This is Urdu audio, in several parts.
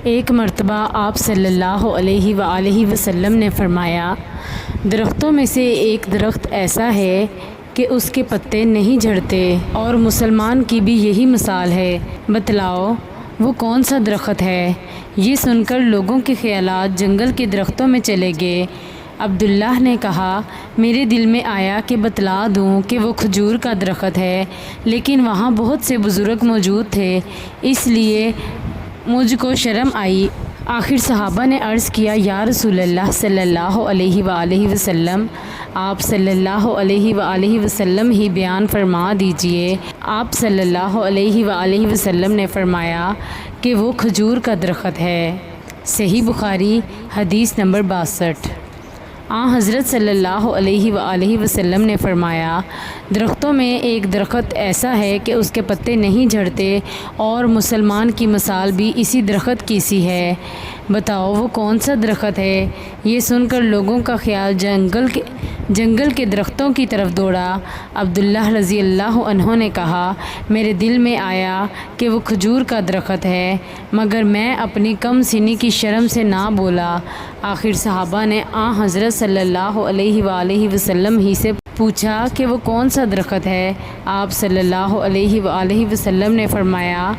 ایک مرتبہ آپ صلی اللہ علیہ وآلہ وسلم نے فرمایا، درختوں میں سے ایک درخت ایسا ہے کہ اس کے پتے نہیں جھڑتے، اور مسلمان کی بھی یہی مثال ہے، بتلاؤ وہ کون سا درخت ہے؟ یہ سن کر لوگوں کے خیالات جنگل کے درختوں میں چلے گئے۔ عبداللہ نے کہا، میرے دل میں آیا کہ بتلا دوں کہ وہ کھجور کا درخت ہے، لیکن وہاں بہت سے بزرگ موجود تھے، اس لیے مجھ کو شرم آئی۔ آخر صحابہ نے عرض کیا، یا رسول اللہ صلی اللہ علیہ وآلہ وسلم، آپ صلی اللہ علیہ وآلہ وسلم ہی بیان فرما دیجئے۔ آپ صلی اللہ علیہ وآلہ وسلم نے فرمایا کہ وہ کھجور کا درخت ہے۔ صحیح بخاری حدیث نمبر 62۔ حضرت صلی اللہ علیہ وآلہ وسلم نے فرمایا، درختوں میں ایک درخت ایسا ہے کہ اس کے پتے نہیں جھڑتے، اور مسلمان کی مثال بھی اسی درخت کی سی ہے، بتاؤ وہ کون سا درخت ہے؟ یہ سن کر لوگوں کا خیال جنگل کے درختوں کی طرف دوڑا۔ عبداللہ رضی اللہ عنہ نے کہا، میرے دل میں آیا کہ وہ کھجور کا درخت ہے، مگر میں اپنی کم سنی کی شرم سے نہ بولا۔ آخر صحابہ نے حضرت صلی اللہ علیہ وآلہ وسلم ہی سے پوچھا کہ وہ کون سا درخت ہے؟ آپ صلی اللہ علیہ وآلہ وسلم نے فرمایا،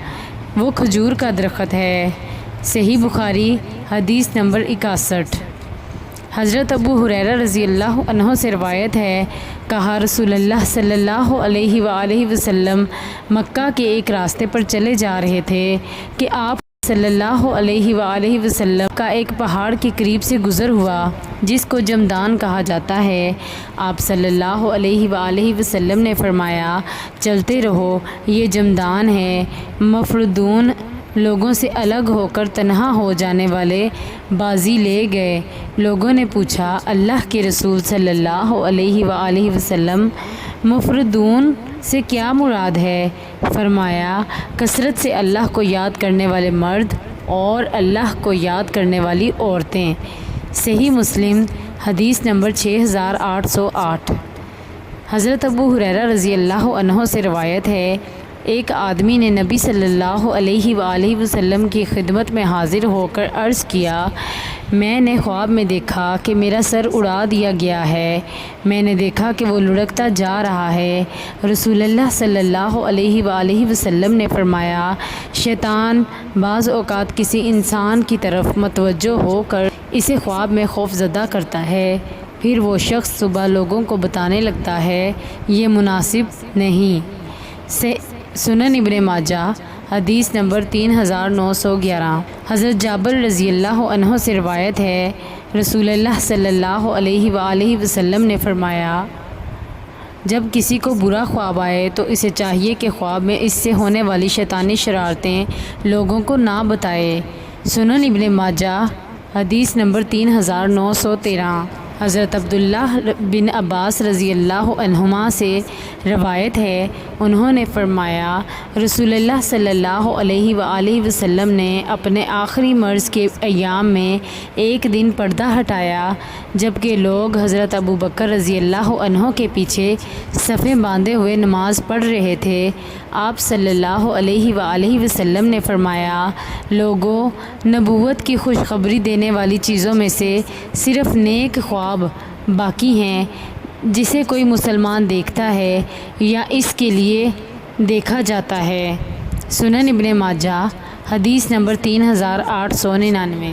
وہ کھجور کا درخت ہے۔ صحیح بخاری حدیث نمبر 61۔ حضرت ابو ہریرہ رضی اللہ عنہ سے روایت ہے، کہا رسول اللہ صلی اللہ علیہ وآلہ وسلم مکہ کے ایک راستے پر چلے جا رہے تھے کہ آپ صلی اللہ علیہ وآلہ وسلم کا ایک پہاڑ کے قریب سے گزر ہوا جس کو جمدان کہا جاتا ہے۔ آپ صلی اللہ علیہ وآلہ وسلم نے فرمایا، چلتے رہو، یہ جمدان ہے۔ مفردون لوگوں سے الگ ہو کر تنہا ہو جانے والے بازی لے گئے۔ لوگوں نے پوچھا، اللہ کے رسول صلی اللہ علیہ وآلہ وسلم، مفردون سے کیا مراد ہے؟ فرمایا، کثرت سے اللہ کو یاد کرنے والے مرد اور اللہ کو یاد کرنے والی عورتیں۔ صحیح مسلم حدیث نمبر 6808۔ حضرت ابو ہریرہ رضی اللہ عنہ سے روایت ہے، ایک آدمی نے نبی صلی اللہ علیہ وآلہ وسلم کی خدمت میں حاضر ہو کر عرض کیا، میں نے خواب میں دیکھا کہ میرا سر اڑا دیا گیا ہے، میں نے دیکھا کہ وہ لڑکتا جا رہا ہے۔ رسول اللہ صلی اللہ علیہ وآلہ وسلم نے فرمایا، شیطان بعض اوقات کسی انسان کی طرف متوجہ ہو کر اسے خواب میں خوف زدہ کرتا ہے، پھر وہ شخص صبح لوگوں کو بتانے لگتا ہے، یہ مناسب نہیں۔ سنن ابن ماجہ حدیث نمبر 3911۔ حضرت جابر رضی اللہ عنہ سے روایت ہے، رسول اللہ صلی اللہ علیہ وآلہ وسلم نے فرمایا، جب کسی کو برا خواب آئے تو اسے چاہیے کہ خواب میں اس سے ہونے والی شیطانی شرارتیں لوگوں کو نہ بتائے۔ سنن ابن ماجہ حدیث نمبر 3913۔ حضرت عبداللہ بن عباس رضی اللہ عنہما سے روایت ہے، انہوں نے فرمایا، رسول اللہ صلی اللہ علیہ وآلہ وسلم نے اپنے آخری مرض کے ایام میں ایک دن پردہ ہٹایا جبکہ لوگ حضرت ابو بکر رضی اللہ عنہ کے پیچھے صفیں باندھے ہوئے نماز پڑھ رہے تھے۔ آپ صلی اللہ علیہ وآلہ وسلم نے فرمایا، لوگوں، نبوت کی خوشخبری دینے والی چیزوں میں سے صرف نیک خواب باقی ہیں جسے کوئی مسلمان دیکھتا ہے یا اس کے لیے دیکھا جاتا ہے۔ سنن ابن ماجہ حدیث نمبر 3899۔